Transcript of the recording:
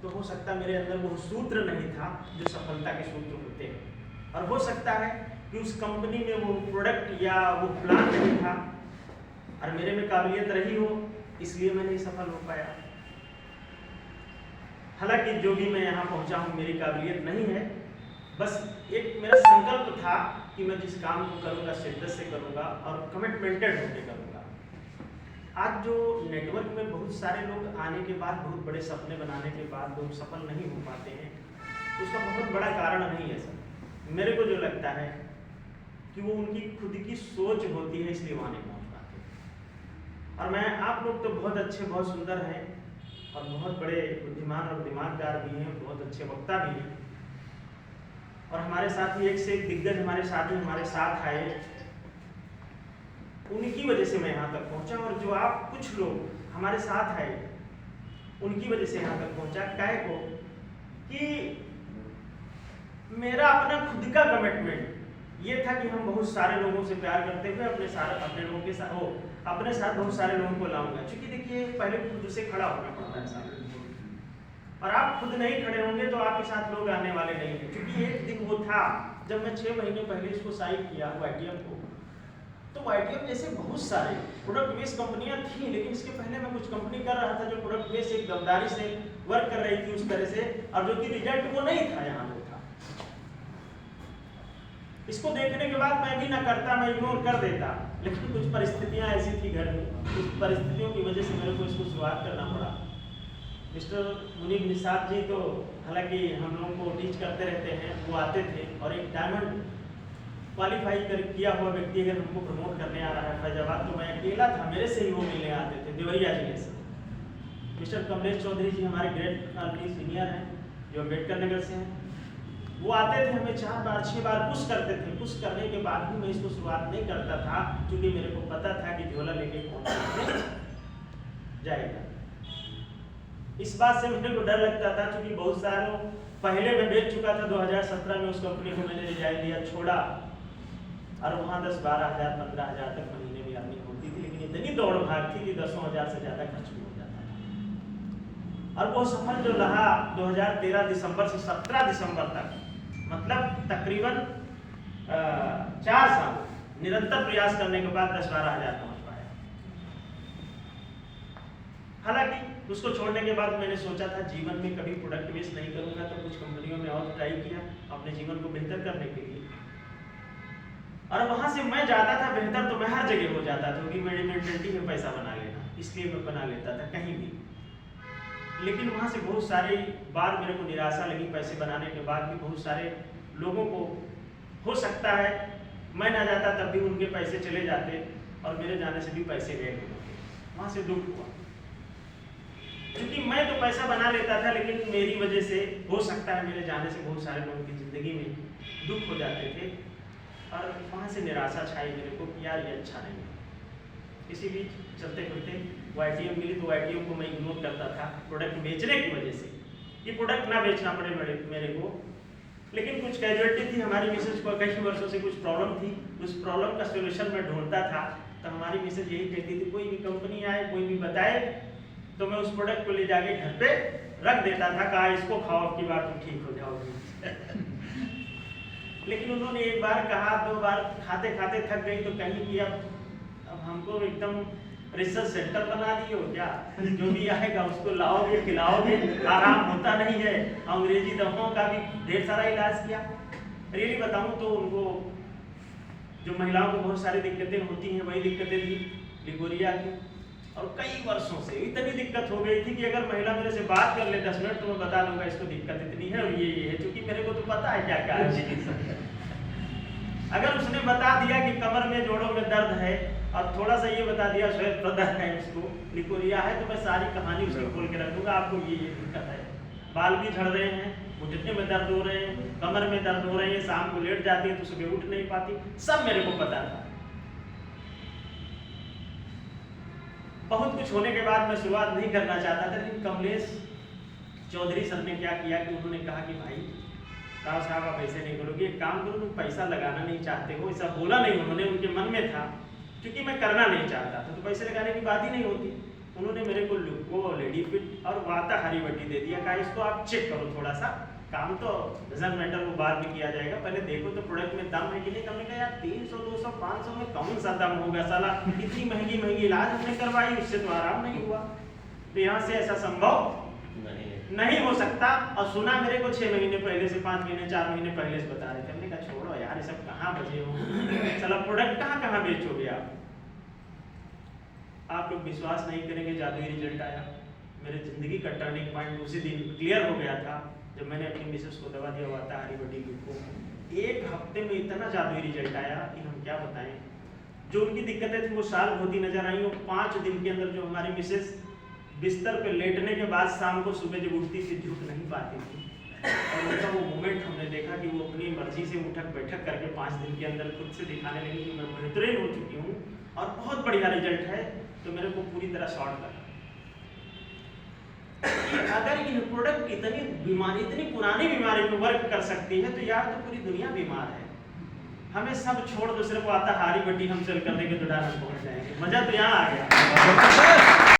तो हो सकता है मेरे अंदर वो सूत्र नहीं था जो सफलता के सूत्र होते हैं, और हो सकता है कि उस कंपनी में वो प्रोडक्ट या वो प्लान नहीं था और मेरे में काबिलियत रही हो, इसलिए मैं नहीं सफल हो पाया। हालांकि जो भी मैं यहाँ पहुँचा हूँ मेरी काबिलियत नहीं है, बस एक मेरा संकल्प था कि मैं जिस काम को करूँगा शिद्दत से करूँगा और कमिटमेंटेड होकर करूँगा। आज जो नेटवर्क में बहुत सारे लोग आने के बाद, बहुत बड़े सपने बनाने के बाद लोग सफल नहीं हो पाते हैं, उसका बहुत बड़ा कारण नहीं है सर। मेरे को जो लगता है कि वो उनकी खुद की सोच होती है, इसलिए वहाँ नहीं पहुँच पाते। और मैं, आप लोग तो बहुत अच्छे, बहुत सुंदर हैं और बहुत बड़े बुद्धिमान और दिमागदार भी हैं, बहुत अच्छे वक्ता भी हैं, और हमारे साथ ही एक से एक दिग्गज हमारे साथी हमारे साथ आए, उनकी वजह से मैं यहाँ तक पहुँचा। और जो आप कुछ लोग हमारे साथ आए उनकी वजह से यहाँ तक पहुँचा। काहे को कि मेरा अपना खुद का कमिटमेंट ये था कि हम बहुत सारे लोगों से प्यार करते हुए अपने लोगों के साथ अपने साथ बहुत सारे लोगों को लाऊंगा। क्योंकि देखिए पहले खुद से खड़ा होना पड़ता है साथ, और आप खुद नहीं खड़े होंगे तो आपके साथ लोग आने वाले नहीं हैं। क्योंकि एक दिन वो था जब मैं 6 महीने पहले इसको साइन किया YTM को, तो YTM जैसे बहुत सारे प्रोडक्ट बेस्ड कंपनियां थी, लेकिन इसके पहले मैं कुछ कंपनी कर रहा था जो प्रोडक्ट बेस्ड एक गद्दारी से वर्क कर रही थी उस तरह से, और जो कि रिजल्ट वो नहीं था, यहाँ वो था। इसको देखने के बाद मैं भी ना करता, मैं इग्नोर कर देता, लेकिन कुछ परिस्थितियां ऐसी थी घर में, उस परिस्थितियों की वजह से मेरे को इसको शुरुआत करना पड़ा। मिस्टर मुनीब निसाब जी तो हालांकि हम लोगों को टीच करते रहते हैं, वो आते थे, और एक डायमंड क्वालिफाई किया हुआ व्यक्ति अगर हमको प्रमोट करने आ रहा है फैजाबाद, तो मैं अकेला था, मेरे से ही वो मिलने आते थे, देवरिया जिले से। मिस्टर कमलेश चौधरी जी हमारे ग्रेट कॉलोनी सीनियर हैं जो अम्बेडकर नगर से हैं, वो आते थे, हमें 4 बार 6 बार पुश करते थे। पुश करने के बाद भी मैं इसको शुरुआत नहीं करता था, क्योंकि मेरे को पता था कि झोला लेके कौन जाएगा। इस बात से मेरे को डर लगता था, क्योंकि बहुत सारों पहले मैं बेच चुका था। 2017 में उस कंपनी को मैंने रिजाइन दिया, छोड़ा, और वहाँ 10-12 हज़ार 15 हज़ार तक महीने में अर्निंग होती थी, लेकिन इतनी दौड़ भाग थी कि 10 हज़ार से ज़्यादा खर्च भी हो जाता था। और वो सफर जो रहा 2013 दिसंबर से 17 दिसंबर तक, मतलब तकरीबन 4 साल निरंतर प्रयास करने के बाद 10-12 हज़ार पहुँच पाया। हालांकि उसको छोड़ने के बाद मैंने सोचा था जीवन में कभी प्रोडक्ट बेस्ड नहीं करूँगा, तो कुछ कंपनियों में और ट्राई किया अपने जीवन को बेहतर करने के लिए, और वहाँ से मैं जाता था बेहतर, तो मैं हर जगह हो जाता था, क्योंकि मेरी मेंटलिटी में पैसा बना लेना, इसलिए मैं बना लेता था कहीं भी। लेकिन वहाँ से बहुत सारी बार मेरे को निराशा लगी। पैसे बनाने के बाद भी बहुत सारे लोगों को, हो सकता है मैं ना जाता तब भी उनके पैसे चले जाते, और मेरे जाने से भी पैसे गए होते, वहाँ से दुख हुआ। क्योंकि मैं तो पैसा बना लेता था, लेकिन मेरी वजह से हो सकता है मेरे जाने से बहुत सारे लोगों की ज़िंदगी में दुख हो जाते थे, और वहाँ से निराशा छाई मेरे को कि यार ये अच्छा नहीं है। इसी बीच चलते फिरते YTM मिली, तो YTM को मैं इग्नोर करता था प्रोडक्ट बेचने की वजह से, कि प्रोडक्ट ना बेचना पड़े मेरे को। लेकिन कुछ कैजुअलिटी थी, हमारी मिसेज को कई वर्षों से कुछ प्रॉब्लम थी, उस प्रॉब्लम का सोल्यूशन मैं ढूंढता था। तो हमारी मिसेज यही कहती थी, कोई भी कंपनी आए, कोई भी बताए, तो मैं उस प्रोडक्ट को ले जाके घर पे रख देता था, कहा इसको खाओ, अब की बार तुम ठीक हो जाओगी। लेकिन उन्होंने एक बार कहा, 2 बार खाते खाते थक गई, तो कहीं कि अब हमको एकदम रिसर्च सेंटर बना दिए हो क्या, जो भी आएगा उसको लाओगे खिलाओगे, आराम होता नहीं है। अंग्रेजी दवाओं का भी ढेर सारा इलाज किया। रियली बताऊं तो उनको, जो महिलाओं को बहुत सारी दिक्कतें होती हैं, वही दिक्कतें थी लिगोरिया की, और कई वर्षों से इतनी दिक्कत हो गई थी कि अगर महिला मेरे से बात कर ले 10 मिनट, तो मैं बता दूंगा इसको दिक्कत इतनी है और ये है, क्योंकि मेरे को तो पता है क्या क्या है। अगर उसने बता दिया कि कमर में, जोड़ों में दर्द है, और थोड़ा सा ये बता दिया श्वेत प्रदर है, उसको लिकोरिया है, तो मैं सारी कहानी उसकी खोल के रख दूंगा, आपको ये दिक्कत है, बाल भी झड़ रहे हैं, घुटने में दर्द हो रहे हैं, कमर में दर्द हो रहे हैं, शाम को लेट जाती है तो सुबह उठ नहीं पाती, सब मेरे को पता था। बहुत कुछ होने के बाद मैं शुरुआत नहीं करना चाहता था, लेकिन कमलेश चौधरी सर ने क्या किया कि उन्होंने कहा कि भाई साहब आप ऐसे नहीं करोगे, एक काम करो, तुम पैसा लगाना नहीं चाहते हो। ऐसा बोला नहीं उन्होंने, उनके मन में था, क्योंकि मैं करना नहीं चाहता था, तो पैसे लगाने की बात ही नहीं होती। उन्होंने मेरे को लुको, लेडी फिट और वाता हरी बट्टी दे दिया, कहा इसको आप चेक करो थोड़ा सा, काम तो डजंट मैटर, वो बाद में किया जाएगा, पहले देखो तो प्रोडक्ट में दम है कि नहीं। हमने कहा यार 300 200 500 में कौन सा दम होगा साला, इतनी महंगी महंगी इलाज हमने करवाई, उससे तो आराम नहीं हुआ। तो यहाँ से ऐसा संभव नहीं हो सकता। और सुना मेरे को 6 महीने पहले से, 5 महीने 4 महीने पहले से बता रहे थे। हमने कहा छोड़ो यार, ये सब कहाँ बचे हो, चला प्रोडक्ट कहाँ कहाँ बेचोगे आप लोग विश्वास नहीं करेंगे, जादुई रिजल्ट आया। मेरे जिंदगी का टर्निंग पॉइंट उसी दिन क्लियर हो गया था जब मैंने अपनी मिसेस को दवा दिया वाता हरी बटी को। 1 हफ्ते में इतना जादुई रिजल्ट आया कि हम क्या बताएं। जो उनकी दिक्कतें थी वो सॉल्व होती नजर आई। और 5 दिन के अंदर जो हमारी मिसेस बिस्तर पे लेटने के बाद शाम को सुबह जब उठती थी झुक नहीं पाती थी, और उनका वो मोमेंट हमने देखा कि वो अपनी मर्जी से उठक बैठक करके 5 दिन के अंदर खुद से दिखाने लगी कि मैं बेहतरीन हो चुकी हूँ और बहुत बढ़िया रिजल्ट है। तो मेरे को पूरी तरह शॉर्ट लगा कि अगर ये प्रोडक्ट इतनी बीमारी, इतनी पुरानी बीमारी पे वर्क कर सकती है तो यार तो पूरी दुनिया बीमार है। हमें सब छोड़ दो, सिर्फ आता हारी बटी हम सेल कर देंगे तो डायरेक्ट पहुंच जाएंगे। मजा तो यहाँ आ गया।